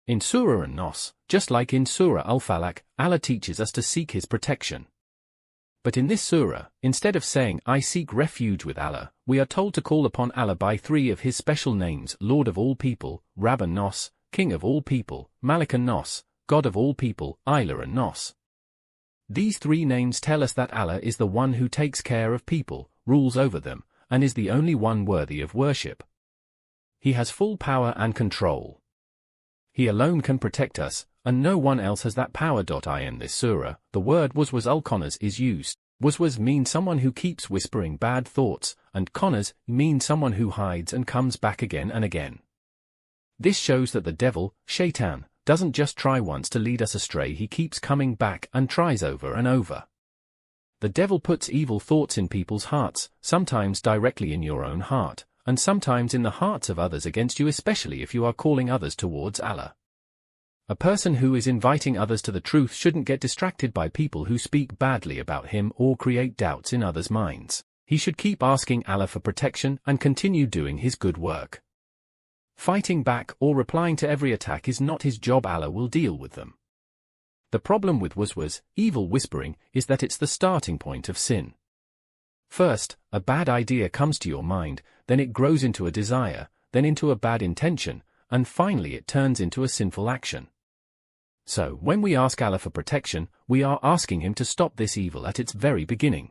In Surah An-Naas, just like in Surah Al-Falaq, Allah teaches us to seek His protection. But in this surah, instead of saying, I seek refuge with Allah, we are told to call upon Allah by three of His special names: Lord of all people, Rabb An-Nas, King of all people, Malik An-Nas, God of all people, Ilah An-Nas. These three names tell us that Allah is the one who takes care of people, rules over them, and is the only one worthy of worship. He has full power and control. He alone can protect us, and no one else has that power. In this surah, the word waswas al-khannas is used. Waswas means someone who keeps whispering bad thoughts, and khannas means someone who hides and comes back again and again. This shows that the devil, shaitan, doesn't just try once to lead us astray. He keeps coming back and tries over and over. The devil puts evil thoughts in people's hearts, sometimes directly in your own heart, and sometimes in the hearts of others against you, especially if you are calling others towards Allah. A person who is inviting others to the truth shouldn't get distracted by people who speak badly about him or create doubts in others' minds. He should keep asking Allah for protection and continue doing his good work. Fighting back or replying to every attack is not his job. Allah will deal with them. The problem with waswas, evil whispering, is that it's the starting point of sin. First, a bad idea comes to your mind, then it grows into a desire, then into a bad intention, and finally it turns into a sinful action. So, when we ask Allah for protection, we are asking Him to stop this evil at its very beginning.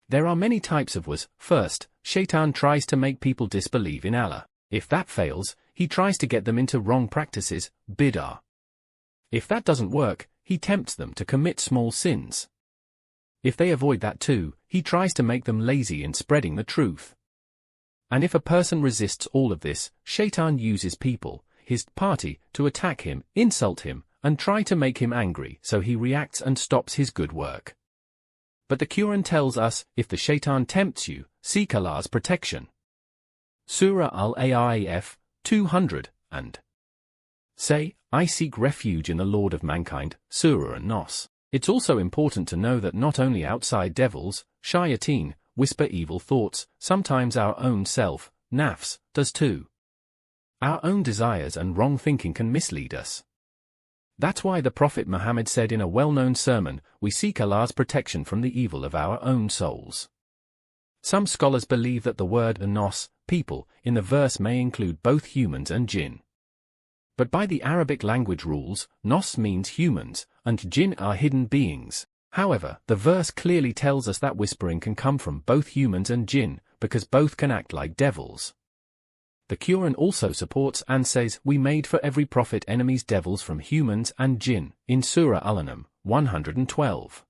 There are many types of was. First, shaitan tries to make people disbelieve in Allah. If that fails, he tries to get them into wrong practices, bid'ah. If that doesn't work, he tempts them to commit small sins. If they avoid that too, he tries to make them lazy in spreading the truth. And if a person resists all of this, shaitan uses people, his party, to attack him, insult him, and try to make him angry, so he reacts and stops his good work. But the Quran tells us, if the shaitan tempts you, seek Allah's protection. Surah Al-Aif, 200, and say, I seek refuge in the Lord of mankind, Surah An-Naas. It's also important to know that not only outside devils, shayateen, whisper evil thoughts, sometimes our own self, nafs, does too. Our own desires and wrong thinking can mislead us. That's why the Prophet Muhammad said in a well-known sermon, we seek Allah's protection from the evil of our own souls. Some scholars believe that the word An-Nas, people, in the verse may include both humans and jinn. But by the Arabic language rules, Nos means humans, and jinn are hidden beings. However, the verse clearly tells us that whispering can come from both humans and jinn, because both can act like devils. The Quran also supports and says, we made for every prophet enemies devils from humans and jinn, in Surah Al-An'am, 112.